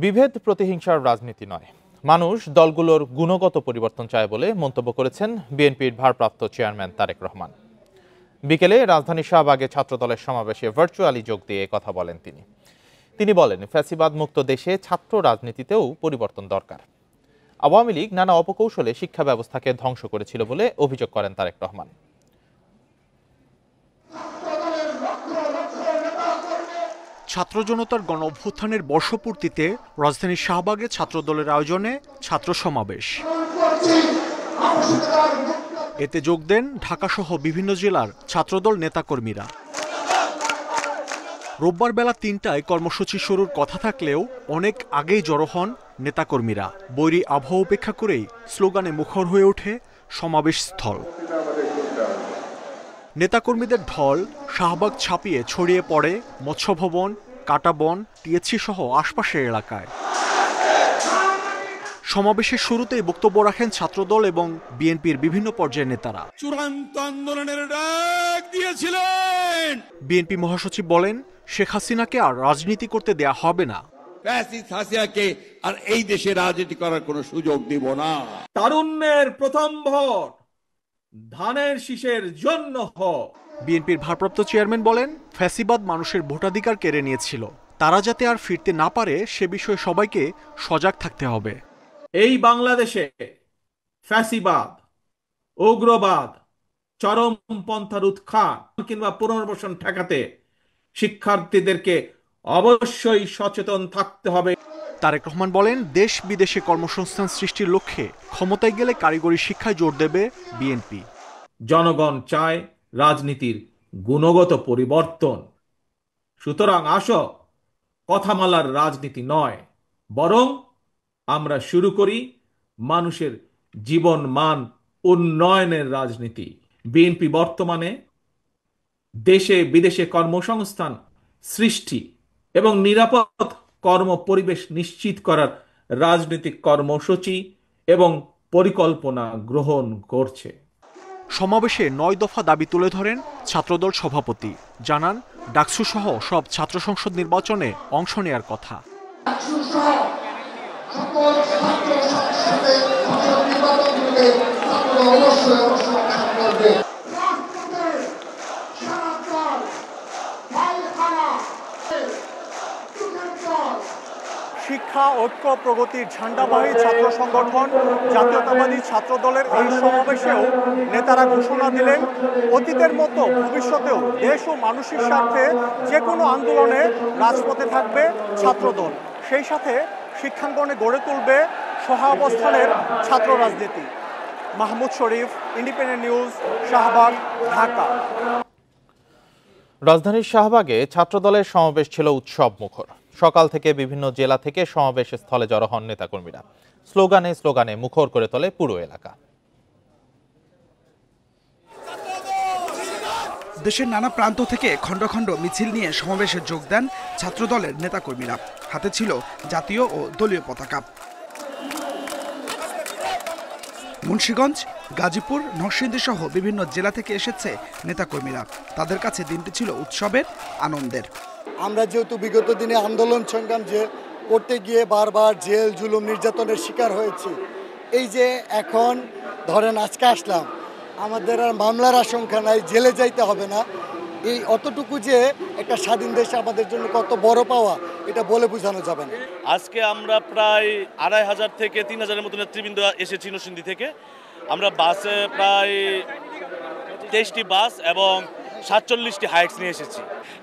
বিভেদ প্রতিহিংসার রাজনীতি নয়, মানুষ দলগুলোর গুণগত পরিবর্তন চায় বলে মন্তব্য করেছেন বিএনপির ভারপ্রাপ্ত চেয়ারম্যান তারেক রহমান। বিকেলে রাজধানীর শাহবাগে ছাত্রদলের সমাবেশে ভার্চুয়ালি যোগ দিয়ে কথা বলেন তিনি বলেন, ফ্যাসিবাদ মুক্ত দেশে ছাত্র রাজনীতিতেও পরিবর্তন দরকার। আওয়ামী লীগ নানা অপকৌশলে শিক্ষা ব্যবস্থাকে ধ্বংস করেছিল বলে অভিযোগ করেন তারেক রহমান। ছাত্র জনতার গণ অভ্যুত্থানের বর্ষপূর্তিতে রাজধানীর শাহবাগে ছাত্রদলের আয়োজনে ছাত্র সমাবেশ। এতে যোগ দেন ঢাকাসহ বিভিন্ন জেলার ছাত্রদল নেতাকর্মীরা। রোববার বেলা ৩টায় কর্মসূচি শুরুর কথা থাকলেও অনেক আগেই জড়ো হন নেতাকর্মীরা। বৈরী আবহাওয়া উপেক্ষা করেই স্লোগানে মুখর হয়ে ওঠে সমাবেশ স্থল। নেতাকর্মীদের ঢল শাহবাগ ছাপিয়ে ছড়িয়ে পড়ে মৎস্য ভবন, কাটাবন, টিএসসি সহ আশপাশের এলাকায়। সমাবেশের শুরুতেই বক্তব্য রাখেন ছাত্রদল এবং বিএনপির বিভিন্ন পর্যায়ের নেতারা। চূড়ান্ত আন্দোলনের ডাক দিয়েছিলেন। বিএনপি মহাসচিব বলেন, শেখ হাসিনাকে আর রাজনীতি করতে দেয়া হবে না। ফ্যাসিস্ট হাসিনাকে আর এই দেশে রাজনীতি করার কোনো সুযোগ দিব না। তারুণ্যের প্রথম ভোট ধানের শীষের জন্য হোক। বিএনপির ভারপ্রাপ্ত চেয়ারম্যান বলেন, ফ্যাসিবাদ মানুষের ভোটাধিকার কেড়ে নিয়েছিল, তারা যাতে আর ফিরতে না পারে সে বিষয়ে সবাইকে সজাগ থাকতে হবে। এই বাংলাদেশে ফ্যাসিবাদ, উগ্রবাদ, চরমপন্থার উৎখাত কিংবা পুনর্বাসন ঠেকাতে শিক্ষার্থীদেরকে অবশ্যই সচেতন থাকতে হবে। তারেক রহমান বলেন, দেশ বিদেশে কর্মসংস্থান সৃষ্টির লক্ষ্যে ক্ষমতায় গেলে কারিগরি শিক্ষায় জোর দেবে বিএনপি। জনগণ চায় রাজনীতির গুণগত পরিবর্তন। সুতরাং আসো, কথামালার রাজনীতি নয়, বরং আমরা শুরু করি মানুষের জীবন মান উন্নয়নের রাজনীতি। বিএনপি বর্তমানে দেশে বিদেশে কর্মসংস্থান সৃষ্টি এবং নিরাপদ কর্ম পরিবেশ নিশ্চিত করার রাজনৈতিক কর্মসূচি এবং পরিকল্পনা গ্রহণ করছে। সমাবেশে ৯ দফা দাবি তুলে ধরেন ছাত্রদল সভাপতি। জানান, ডাকসু সহ সব ছাত্র সংসদ নির্বাচনে অংশ নেয়ার কথা। শিক্ষা ঐক্য প্রগতির ঝান্ডাবাহী ছাত্র সংগঠন জাতীয়তাবাদী ছাত্রদলের এই সমাবেশেও নেতারা ঘোষণা দিলেন, অতীতের মতো ভবিষ্যতেও দেশ ও মানুষের স্বার্থে যে কোনো আন্দোলনে রাজপথে থাকবে ছাত্রদল। সেই সাথে শিক্ষাঙ্গনে গড়ে তুলবে সহাবস্থানের ছাত্র রাজনীতি। মাহমুদ শরীফ, ইন্ডিপেন্ডেন্ট নিউজ, শাহবাগ, ঢাকা। রাজধানীর শাহবাগে ছাত্রদলের সমাবেশ ছিল উৎসব মুখর। সকাল থেকে বিভিন্ন জেলা থেকে সমাবেশ স্থলে জড়ো হন নেতাকর্মীরা। স্লোগানে স্লোগানে মুখর করে তোলে পুরো এলাকা। দেশের নানা প্রান্ত থেকে খণ্ড খণ্ড মিছিল নিয়ে সমাবেশে যোগ দেন ছাত্রদলের নেতাকর্মীরা। হাতে ছিল জাতীয় ও দলীয় পতাকা। মুন্সিগঞ্জ, গাজীপুর, নরসিংদী সহ বিভিন্ন জেলা থেকে এসেছে নেতাকর্মীরা। তাদের কাছে দিনটি ছিল উৎসবের, আনন্দের। আমরা যেহেতু বিগত দিনে আন্দোলন সংগ্রাম যে করতে গিয়ে বারবার জেল জুলুম নির্যাতনের শিকার হয়েছি, এই যে এখন ধরেন আজকে আসলাম, আমাদের আর মামলার আশঙ্কা নাই, জেলে যাইতে হবে না। এই অতটুকু যে একটা স্বাধীন দেশ আমাদের জন্য কত বড় পাওয়া, এটা বলে বোঝানো যাবে না। আজকে আমরা প্রায় ২৫০০ থেকে ৩০০০-এর মতো নেতৃবৃন্দ এসেছি নরসিংদী থেকে। আমরা বাসে প্রায় ২৩টি বাস এবং ৪৭টি হাইক্স নিয়ে এসেছি।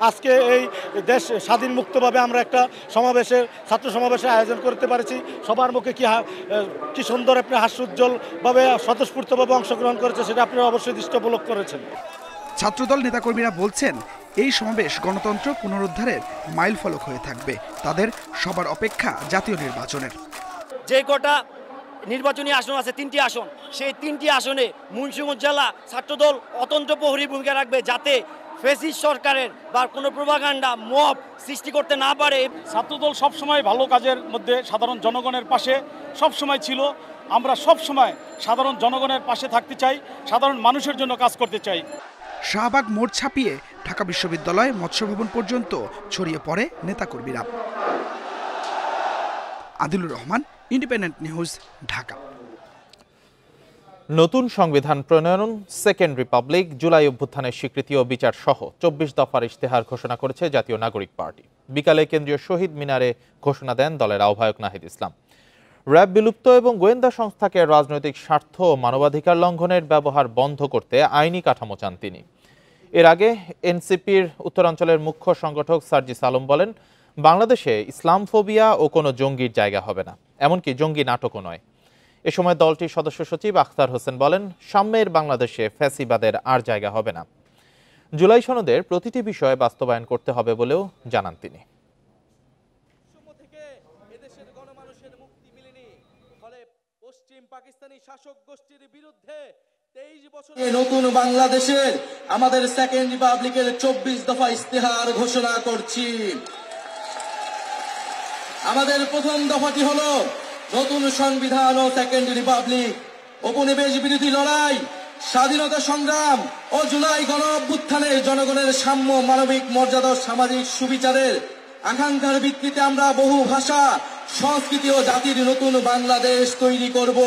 আজকে এই দেশ স্বাধীন মুক্তভাবে আমরা একটা সমাবেশের ছাত্র সমাবেশের আয়োজন করতে পারছি। সবার মুখে কি সুন্দর আপনি হাস্যোজ্জ্বলভাবে স্বতঃস্ফূর্তভাবে অংশগ্রহণ করেছে, সেটা আপনারা অবশ্যই দৃষ্টি উপলক করেছেন। ছাত্রদল নেতাকর্মীরা বলছেন, এই সমাবেশ গণতন্ত্র পুনরুদ্ধারের মাইল ফলক হয়ে থাকবে। তাদের সবার অপেক্ষা জাতীয় নির্বাচনের। যে কটা নির্বাচনী আসন আছে, 3টি আসন, সেই 3টি আসনে মুন্সিগঞ্জ জেলা ছাত্রদল অতন্ত্র প্রহরী ভূমিকা রাখবে, যাতে ফ্যাসিস্ট সরকারের বা কোনো প্রোপাগান্ডা মব সৃষ্টি করতে না পারে। ছাত্রদল সবসময় ভালো কাজের মধ্যে সাধারণ জনগণের পাশে সবসময় ছিল। আমরা সবসময় সাধারণ জনগণের পাশে থাকতে চাই, সাধারণ মানুষের জন্য কাজ করতে চাই। শাহবাগ মোড় ছাপিয়ে ঢাকা বিশ্ববিদ্যালয়, মৎস্য ভবন পর্যন্ত ছড়িয়ে পড়ে নেতাকর্মীরা। Adilur Rahman, independent News, Dhaka. নতুন সংবিধান প্রণয়ন, সেকেন্ড রিপাবলিক, জুলাই অভ্যুত্থানের স্বীকৃতি ও বিচার সহ 24 দফার ইশতেহার ঘোষণা করেছে জাতীয় নাগরিক পার্টি। বিকালে কেন্দ্রীয় শহীদ মিনারে ঘোষণা দেন দলের আহ্বায়ক নাহিদ ইসলাম। র্যাব বিলুপ্ত এবং গোয়েন্দা সংস্থাকে রাজনৈতিক স্বার্থ ও মানবাধিকার লঙ্ঘনের ব্যবহার বন্ধ করতে আইনি কাঠামো চান তিনি। এর আগে এনসিপির উত্তরাঞ্চলের মুখ্য সংগঠক সার্জিস আলম বলেন, বাংলাদেশে ইসলামফোবিয়া ও কোনো জঙ্গির জায়গা হবে না, এমনকি জঙ্গি নাটকও নয়। এ সময় দলটির সদস্য সচিব আখতার হোসেন বলেন, সাম্যের বাংলাদেশে ফ্যাসিবাদের আর জায়গা হবে না। জুলাই সনদের প্রতিটি বিষয়ে বাস্তবায়ন করতে হবে বলেও জানান তিনি। নতুন বাংলাদেশের আমাদের সেকেন্ড রিপাবলিকের 24 দফা ইশতেহার ঘোষণা করছি। আমাদের প্রথম দফাটি হলো নতুন সংবিধান ও সেকেন্ড রিপাবলিক, উপনিবেশ বিরোধী লড়াই, স্বাধীনতা সংগ্রাম ও জুলাই গণ অভ্যুত্থানে জনগণের সাম্য, মানবিক মর্যাদা, সামাজিক সুবিচারের আকাঙ্ক্ষার ভিত্তিতে আমরা বহু ভাষা, সংস্কৃতি ও জাতির নতুন বাংলাদেশ তৈরি করব।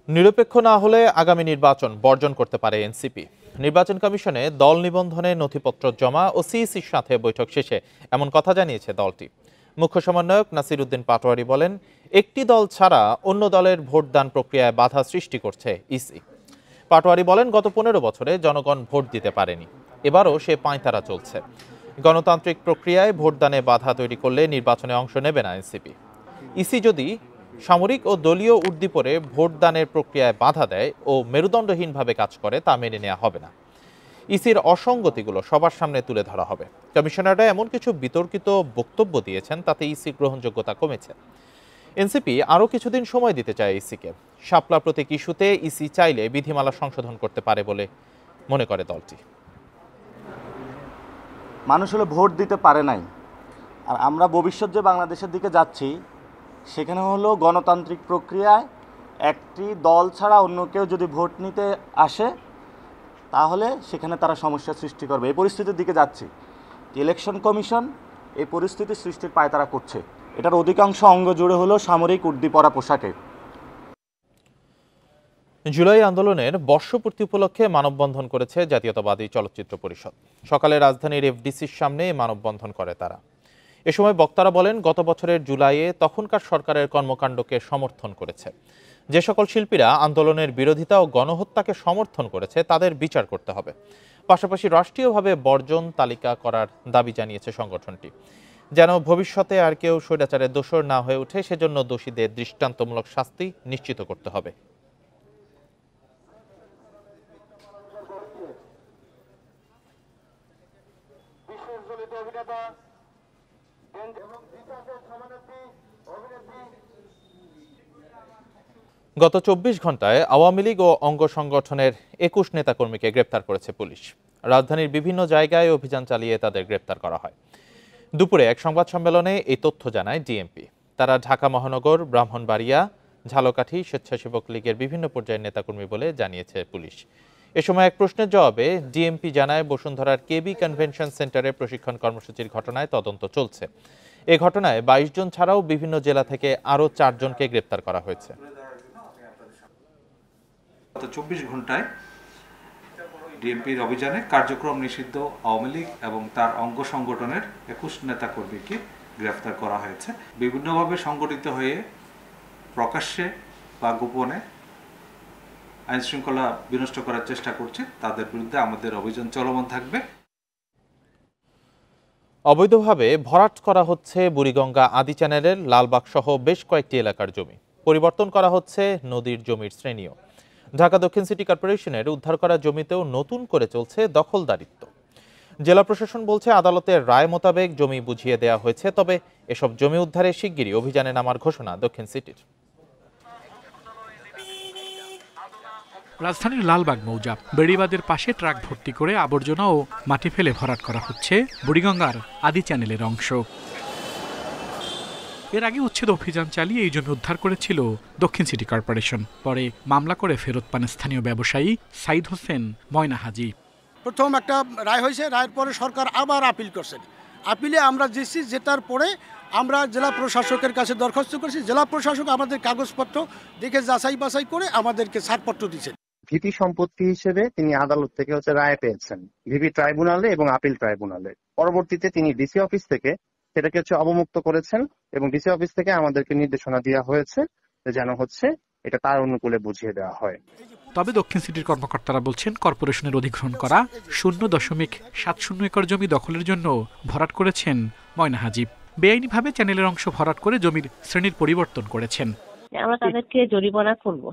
নিরপেক্ষ না হলে আগামী নির্বাচন বর্জন করতে পারে এনসিপি। নির্বাচন কমিশনে দল নিবন্ধনে নথিপত্র জমা ও সিইসির সাথে বৈঠক শেষে এমন কথা জানিয়েছে দলটি। মুখ্য সমন্বয়ক নাসির উদ্দিন পাটোয়ারি বলেন, একটি দল ছাড়া অন্য দলের ভোটদান প্রক্রিয়ায় বাধা সৃষ্টি করছে ইসি। পাটোয়ারি বলেন, গত 15 বছরে জনগণ ভোট দিতে পারেনি, এবারও সে পাঁয়তারা চলছে। গণতান্ত্রিক প্রক্রিয়ায় ভোটদানে বাধা তৈরি করলে নির্বাচনে অংশ নেবে না এনসিপি। ইসি যদি সামরিক ও দলীয় উদ্দীপনে ভোটদানের প্রক্রিয়ায় বাধা দেয় ও মেরুদণ্ডহীনভাবে কাজ করে, তা মেনে নেওয়া হবে না। ইসির অসঙ্গতিগুলো সবার সামনে তুলে ধরা হবে। কমিশনাররা এমন কিছু বিতর্কিত বক্তব্য দিয়েছেন, তাতে ইসির গ্রহণযোগ্যতা কমেছে। এনসিপি আরও কিছুদিন সময় দিতে চায় ইসিকে। শাপলা প্রতীক ইস্যুতে ইসি চাইলে বিধিমালা সংশোধন করতে পারে বলে মনে করে দলটি। মানুষ হলে ভোট দিতে পারে নাই, আর আমরা ভবিষ্যৎ যে বাংলাদেশের দিকে যাচ্ছি সেখানে হলো গণতান্ত্রিক প্রক্রিয়ায় একটি দল ছাড়া অন্য কেউ যদি ভোট নিতে আসে তাহলে সেখানে তারা সমস্যা সৃষ্টি করবে। এই পরিস্থিতির দিকে যাচ্ছি। ইলেকশন কমিশন এই পরিস্থিতি সৃষ্টির পায়তারা করছে। এটার অধিকাংশ অঙ্গ জুড়ে হলো সামরিক উর্দি-পরা পোশাকে। জুলাই আন্দোলনের বর্ষপূর্তি উপলক্ষে মানববন্ধন করেছে জাতীয়তাবাদী চলচ্চিত্র পরিষদ। সকালে রাজধানীর এফডিসির সামনে মানববন্ধন করে তারা। এ সময় বক্তারা বলেন, গত বছরের জুলাইয়ে তখনকার সরকারের কর্মকাণ্ডকে সমর্থন করেছে। যে সকল শিল্পীরা আন্দোলনের বিরোধিতা ও গণহত্যাকে সমর্থন করেছে তাদের বিচার করতে হবে। পাশাপাশি রাষ্ট্রীয়ভাবে বর্জন তালিকা করার দাবি জানিয়েছে সংগঠনটি। যেন ভবিষ্যতে আর কেউ স্বৈরাচারের দোষর না হয়ে ওঠে, সেজন্য দোষীদের দৃষ্টান্তমূলক শাস্তি নিশ্চিত করতে হবে। গত 24 ঘন্টায় আওয়ামী লীগ ও অঙ্গ সংগঠনের 21 নেতাকর্মীকে গ্রেপ্তার করেছে পুলিশ। রাজধানীর বিভিন্ন জায়গায় অভিযান চালিয়ে তাদের গ্রেপ্তার করা হয়। দুপুরে এক সংবাদ সম্মেলনে এই তথ্য জানায় ডিএমপি। তারা ঢাকা মহানগর, ব্রাহ্মণবাড়িয়া, ঝালকাঠি স্বেচ্ছাসেবক লীগের বিভিন্ন পর্যায়ের নেতাকর্মী বলে জানিয়েছে পুলিশ। এ সময় এক প্রশ্নের জবাবে ডিএমপি জানায়, বসুন্ধরার কেবি কনভেনশন সেন্টারে প্রশিক্ষণ কর্মসূচির ঘটনায় তদন্ত চলছে। এ ঘটনায় 22 জন ছাড়াও বিভিন্ন জেলা থেকে আরও 4 জনকে গ্রেপ্তার করা হয়েছে। গত 24 ঘন্টায় ডিএমপির অভিযানে কার্যক্রম নিষিদ্ধ আওয়ামী লীগ এবং তার অঙ্গ সংগঠনের 21 নেতাকর্মীকে গ্রেফতার করা হয়েছে। বিভিন্নভাবে সংগঠিত হয়ে প্রকাশ্যে বা গোপনে আইন শৃঙ্খলা বিনষ্ট করার চেষ্টা করছে, তাদের বিরুদ্ধে আমাদের অভিযান চলমান থাকবে। অবৈধভাবে ভরাট করা হচ্ছে বুড়িগঙ্গা আদি চ্যানেলের লালবাগ সহ বেশ কয়েকটি এলাকার জমি। পরিবর্তন করা হচ্ছে নদীর জমির শ্রেণীও। ঢাকা দক্ষিণ সিটি কর্পোরেশনের উদ্ধার করা জমিতেও নতুন করে চলছে দখলদারিত্ব। জেলা প্রশাসন বলছে, আদালতের রায় মোতাবেক জমি বুঝিয়ে দেওয়া হয়েছে, তবে এসব জমি উদ্ধারে শিগগিরই অভিযানে নামার ঘোষণা দক্ষিণ সিটির। রাজধানীর লালবাগ মৌজা বেড়িবাঁধের পাশে ট্রাক ভর্তি করে আবর্জনা ও মাটি ফেলে ভরাট করা হচ্ছে বুড়িগঙ্গার আদি চ্যানেলের অংশ। এর আগে উচ্ছেদ অভিযান চালিয়ে এই জমি উদ্ধার করেছিল দক্ষিণ সিটি কর্পোরেশন। পরে মামলা করে ফেরত পান স্থানীয় ব্যবসায়ী সাইদ হোসেন ময়না হাজি। প্রথম একটা রায় হয়েছে, রায়ের পরে সরকার আবার আপিল করছেন। আপিলে আমরা যেছি, যেটার পরে আমরা জেলা প্রশাসকের কাছে দরখাস্ত করেছি। জেলা প্রশাসক আমাদের কাগজপত্র দেখে যাচাই বাছাই করে আমাদেরকে ছাড়পত্র দিয়েছেন। ভিপি সম্পত্তি হিসেবে তিনি আদালত থেকে রায় পেয়েছেন ভিপি ট্রাইব্যুনালে এবং আপিল ট্রাইব্যুনালে। পরবর্তীতে তিনি ডিসি অফিস থেকে সেটাকে অবমুক্ত করেছেন এবং ডিসি অফিস থেকে আমাদেরকে নির্দেশনা দেওয়া হয়েছে যেন এটা তার অনুকূলে বুঝিয়ে দেওয়া হয়। তবে দক্ষিণ সিটির কর্মকর্তারা বলছেন, কর্পোরেশনের অধিগ্রহণ করা 0.70 একর জমি দখলের জন্য ভরাট করেছেন ময়না হাজিব। বেআইনিভাবে চ্যানেলের অংশ ভরাট করে জমির শ্রেণীর পরিবর্তন করেছেন। আমরা তাদেরকে জরিমানা করব,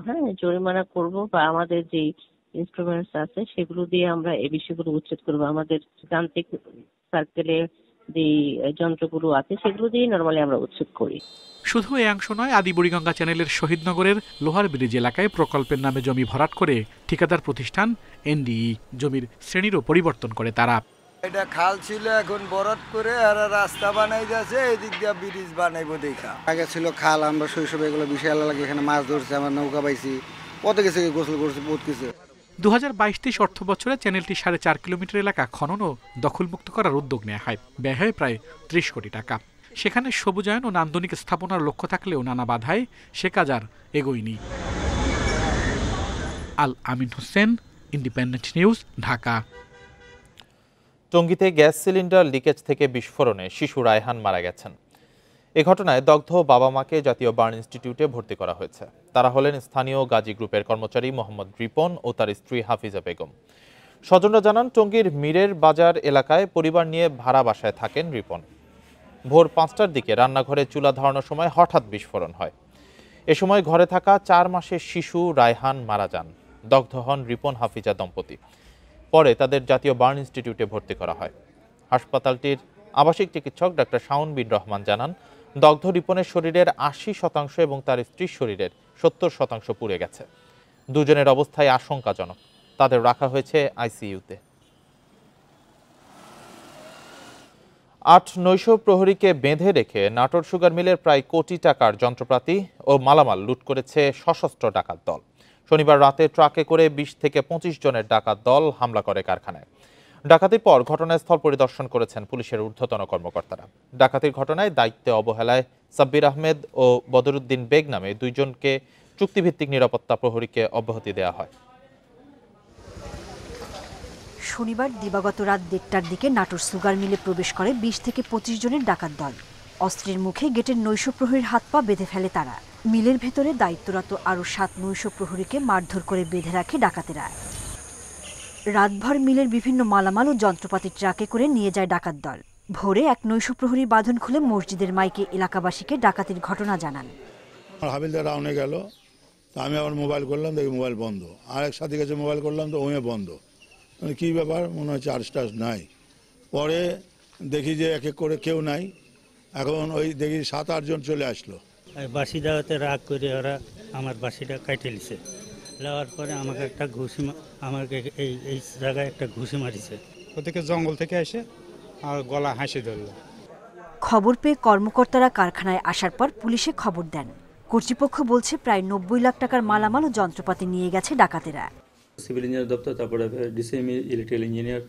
জরিমানা করব, বা আমাদের যে ইনস্ট্রুমেন্টস আছে সেগুলো দিয়ে আমরা এই বিষয়গুলো উচ্ছেদ করব। আমাদের যান্ত্রিক সার্কেলে যে যন্ত্রগুলো আছে সেগুলো দিয়ে নরমালি আমরা উচ্ছেদ করি। শুধু এই অংশ নয়, আদি বুড়িগঙ্গা চ্যানেলের শহীদনগরের লোহার ব্রিজ এলাকায় প্রকল্পের নামে জমি ভরাট করে ঠিকাদার প্রতিষ্ঠান এনডিই জমির শ্রেণীরও পরিবর্তন করে তারা। এটা খাল ছিল, এখন বরাদ করে আর রাস্তা বানাই যাচ্ছে, এদিক দিয়ে ব্রিজ বানাইবো দেখা। আগে ছিল খাল, আমরা শৈশবে এগুলো বিশাল লাগে, এখানে মাছ ধরছি, আমরা নৌকা পাইছি, কত কিছু গোসল করছি, বহুত কিছু। 2022-23 অর্থ বছরে চ্যানেলটি 4.5 কিলোমিটার এলাকা খনন ও দখলমুক্ত করার উদ্যোগ নেওয়া হয়। ব্যয় হয় প্রায় 30 কোটি টাকা। সেখানে সবুজায়ন ও নান্দনিক স্থাপনার লক্ষ্য থাকলেও নানা বাধায় সে কাজ আর এগোয়নি। Al Amin Hossain, Independent News, Dhaka. টঙ্গীতে গ্যাস সিলিন্ডার লিকেজ থেকে বিস্ফোরণে শিশু রায়হান মারা গেছেন। এ ঘটনায় দগ্ধ বাবা মাকে জাতীয় বার্ন ইনস্টিটিউটে ভর্তি করা হয়েছে। তারা হলেন স্থানীয় গাজী গ্রুপের কর্মচারী মোহাম্মদ রিপন ও তার স্ত্রী হাফিজা বেগম। স্বজনরা জানান, টঙ্গীর মীরের বাজার এলাকায় পরিবার নিয়ে ভাড়া বাসায় থাকেন রিপন। ভোর 5টার দিকে রান্নাঘরে চুলা ধরানোর সময় হঠাৎ বিস্ফোরণ হয়। এ সময় ঘরে থাকা 4 মাসের শিশু রায়হান মারা যান। দগ্ধ হন রিপন হাফিজা দম্পতি। পরে তাদের জাতীয় বার্ন ইনস্টিটিউটে ভর্তি করা হয়। হাসপাতালটির আবাসিক চিকিৎসক ডাক্তার শাওন বিন রহমান জানান, দগ্ধ রিপনের শরীরের 80% এবং তার স্ত্রীর শরীরের 70% পুড়ে গেছে। দুজনের অবস্থায় আশঙ্কাজনক। তাদের রাখা হয়েছে আইসিইউতে। 8 নৈশ প্রহরীকে বেঁধে রেখে নাটোর সুগার মিলের প্রায় কোটি টাকার যন্ত্রপাতি ও মালামাল লুট করেছে সশস্ত্র ডাকাত দল। শনিবার রাতে ট্রাকে করে 20 থেকে 25 জনের ডাকাত দল হামলা করে কারখানায়। ডাকাতির পর ঘটনাস্থল পরিদর্শন করেছেন পুলিশের ঊর্ধ্বতন কর্মকর্তারা। ডাকাতির ঘটনায় দায়িত্বে অবহেলায় সাব্বির আহমেদ ও বদরুদ্দিন বেগ নামে 2 জনকে চুক্তিভিত্তিক নিরাপত্তা প্রহরীকে অব্যাহতি দেওয়া হয়। শনিবার দিবাগত রাত 1টার দিকে নাটোর সুগার মিলে প্রবেশ করে 20 থেকে 25 জনের ডাকাত দল। অস্ত্রের মুখে গেটের নৈশ প্রহরীর হাত পা বেঁধে ফেলে তারা। মিলের ভেতরে দায়িত্বরত আরও 7 নৈশ প্রহরীকে মারধর করে বেঁধে রাখে ডাকাতেরা। রাতভর মিলের বিভিন্ন মালামাল ও যন্ত্রপাতি ট্রাকে করে নিয়ে যায় ডাকাত দল। ভোরে এক নৈশ প্রহরী বাঁধন খুলে মসজিদের মাইকে এলাকাবাসীকে ডাকাতির ঘটনা জানান। হাবিলদার রাউনে গেল, আমি আবার মোবাইল করলাম, দেখি মোবাইল বন্ধ। আরেক সাথী কাছে মোবাইল করলাম, তো ওমে বন্ধ। কি ব্যাপার, মনে হয় চার্জ টার্জ নাই। পরে দেখি যে এক এক করে কেউ নাই। এখন ওই দেখি 7-8 জন চলে আসলো। বাসি দেওয়াতে রাগ করে ওরা আমার বাসিটা কাটে নিছে। নেওয়ার পরে আমাকে একটা ঘুষি, আমাকে এই জায়গায় একটা ঘুষি মারিছে। ওদিকে জঙ্গল থেকে এসে আর গলা হাসি ধরলো। খবর পেয়ে কর্মকর্তারা কারখানায় আসার পর পুলিশে খবর দেন। কর্তৃপক্ষ বলছে প্রায় 90 লাখ টাকার মালামাল ও যন্ত্রপাতি নিয়ে গেছে ডাকাতেরা। সিভিল ইঞ্জিনিয়ার দপ্তর, তারপরে ডিসিএমই, ইলেকট্রিক্যাল ইঞ্জিনিয়ার,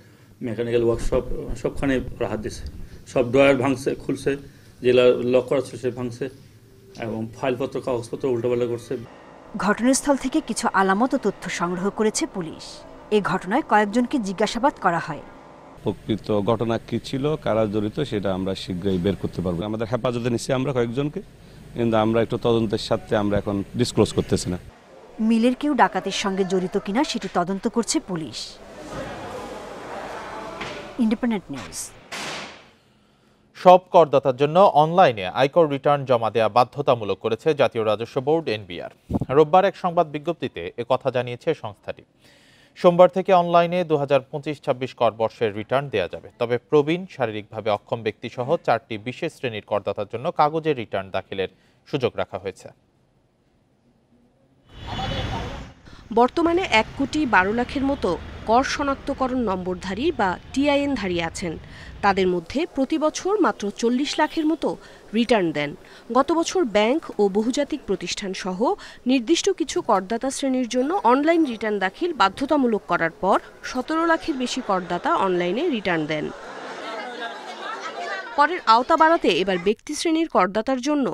মেকানিক্যাল ওয়ার্কশপ, সবখানে হাত দিছে। সব ড্রয়ার ভাঙছে, খুলছে, যেগুলো লক করা ছিল সে ভাঙছে এবং ফাইলপত্র, কাগজপত্র উল্টোপাল্টা করছে। ঘটনাস্থল থেকে কিছু আলামত ও তথ্য সংগ্রহ করেছে পুলিশ। এই ঘটনায় কয়েকজনকে জিজ্ঞাসাবাদ করা হয়। প্রকৃত ঘটনা কি ছিল, কারা জড়িত, সেটা আমরা শীঘ্রই বের করতে পারবো। আমাদের হেফাজতে নিচ্ছি আমরা কয়েকজনকে, কিন্তু আমরা একটু তদন্তের সাথে আমরা এখন ডিসক্লোজ করতেছি না। মিলের কেউ ডাকাতির সঙ্গে জড়িত কিনা সেটি তদন্ত করছে পুলিশ। Independent news. সব করদাতার জন্য অনলাইনে আয়কর রিটার্ন জমা দেওয়া বাধ্যতামূলক করেছে জাতীয় রাজস্ব বোর্ড এনবিআর। রোববার এক সংবাদ বিজ্ঞপ্তিতে একথা জানিয়েছে সংস্থাটি। সোমবার থেকে অনলাইনে 2025-26 কর বর্ষের রিটার্ন দেওয়া যাবে। তবে প্রবীণ, শারীরিকভাবে অক্ষম ব্যক্তি সহ 4টি বিশেষ শ্রেণীর করদাতার জন্য কাগজের রিটার্ন দাখিলের সুযোগ রাখা হয়েছে। বর্তমানে 1,12,00,000 মতো কর শনাক্তকরণ নম্বরধারী বা টিআইএনধারী আছেন। তাদের মধ্যে প্রতি বছর মাত্র 40 লাখের মতো রিটার্ন দেন। গত বছর ব্যাংক ও বহুজাতিক প্রতিষ্ঠান সহ নির্দিষ্ট কিছু করদাতা শ্রেণীর জন্য অনলাইন রিটার্ন দাখিল বাধ্যতামূলক করার পর 17 লাখের বেশি করদাতা অনলাইনে রিটার্ন দেন। করের আওতা বাড়াতে এবার ব্যক্তি শ্রেণীর করদাতার জন্য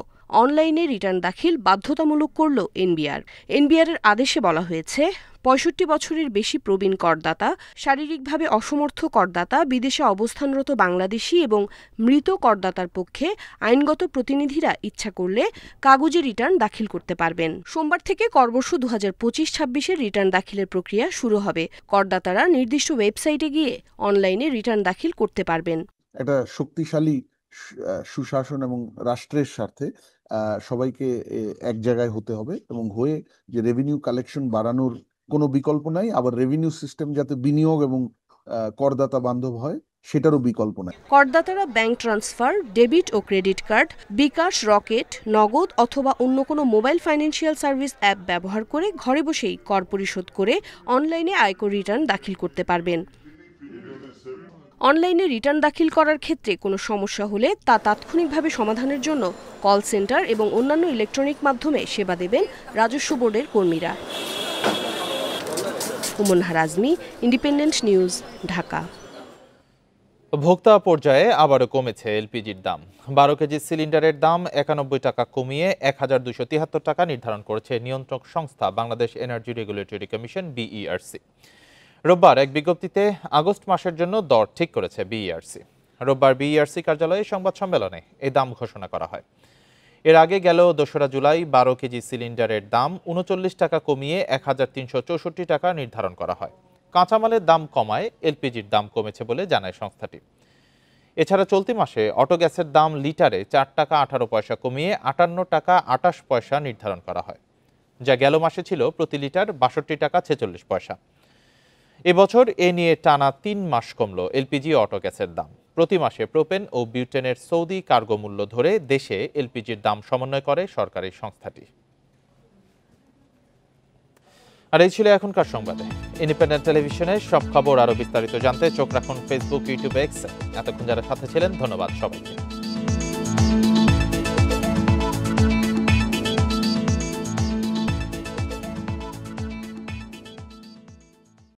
অনলাইনে রিটার্ন দাখিল বাধ্যতামূলক করল এনবিআর। এনবিআরের আদেশে বলা হয়েছে ৬৫ বছরের বেশি প্রবীণ করদাতা, শারীরিকভাবে অসমর্থ করদাতা, বিদেশে অবস্থানরত বাংলাদেশি এবং মৃত করদাতার পক্ষে আইনগত প্রতিনিধিরা ইচ্ছা করলে কাগজে রিটার্ন দাখিল করতে পারবেন। সোমবার থেকে করবর্ষ ২০২৫-২৬-এর রিটার্ন দাখিলের প্রক্রিয়া শুরু হবে। করদাতারা নির্দিষ্ট ওয়েবসাইটে গিয়ে অনলাইনে রিটার্ন দাখিল করতে পারবেন। একটা শক্তিশালী সুশাসন এবং রাষ্ট্রের স্বার্থে সবাইকে এক জায়গায় হতে হবে এবং হয়ে যে রেভিনিউ কালেকশন বাড়ানোর কোনো বিকল্প নাই, আবার রেভিনিউ সিস্টেম যাতে বিনিয়োগ এবং করদাতা বান্ধব হয় সেটারও বিকল্প নাই। করদাতারা ব্যাংক ট্রান্সফার, ডেবিট ও ক্রেডিট কার্ড, বিকাশ, রকেট, নগদ অথবা অন্য কোনো মোবাইল ফাইন্যান্সিয়াল সার্ভিস অ্যাপ ব্যবহার করে ঘরে বসেই কর পরিশোধ করে অনলাইনে আয়কর রিটার্ন দাখিল করতে পারবেন। অনলাইনে রিটার্ন দাখিল করার ক্ষেত্রে কোনো সমস্যা হলে তা তাৎক্ষণিকভাবে সমাধানের জন্য কল সেন্টার এবং অন্যান্য ইলেকট্রনিক মাধ্যমে সেবা দেবেন রাজস্ব বোর্ডের কর্মীরা। উমনহা রাজমি, ইন্ডিপেন্ডেন্ট নিউজ, ঢাকা। ভোক্তা পর্যায়ে আবারও কমেছে এলপিজির দাম। ১২ কেজি সিলিন্ডারের দাম ৯১ টাকা কমিয়ে ১,২৭৩ টাকা নির্ধারণ করেছে নিয়ন্ত্রক সংস্থা Bangladesh energy regulatory commission BERC. রোববার এক বিজ্ঞপ্তিতে আগস্ট মাসের জন্য দর ঠিক করেছে বিইআরসি। রোববার বিইআরসি কার্যালয়ে সংবাদ সম্মেলনে এই দাম ঘোষণা করা হয়। এর আগে গেল ২রা জুলাই ১২ কেজি সিলিন্ডারের দাম ৩৯ টাকা কমিয়ে ১,৩৬৪ টাকা নির্ধারণ করা হয়। কাঁচামালের দাম কমায় এলপিজির দাম কমেছে বলে জানায় সংস্থাটি। এছাড়া চলতি মাসে অটো গ্যাসের দাম লিটারে ৪ টাকা ১৮ পয়সা কমিয়ে ৫৮ টাকা ২৮ পয়সা নির্ধারণ করা হয়, যা গেল মাসে ছিল প্রতি লিটার ৬২ টাকা ৪৬ পয়সা। এবছর এ নিয়ে টানা ৩ মাস কমল এলপিজি ও অটো গ্যাসের দাম। প্রতি মাসে প্রোপেন ও বিউটেনের সৌদি কার্গো মূল্য ধরে দেশে এলপিজির দাম সমন্বয় করে সরকারি সংস্থাটি। আর এই ছিল এখনকার সংবাদে। ইন্ডিপেন্ডেন্ট টেলিভিশনের সব খবর আরো বিস্তারিত জানতে চোখ রাখুন ফেসবুক, ইউটিউব, এক্স। এতক্ষণ যারা সাথে ছিলেন ধন্যবাদ সবাইকে।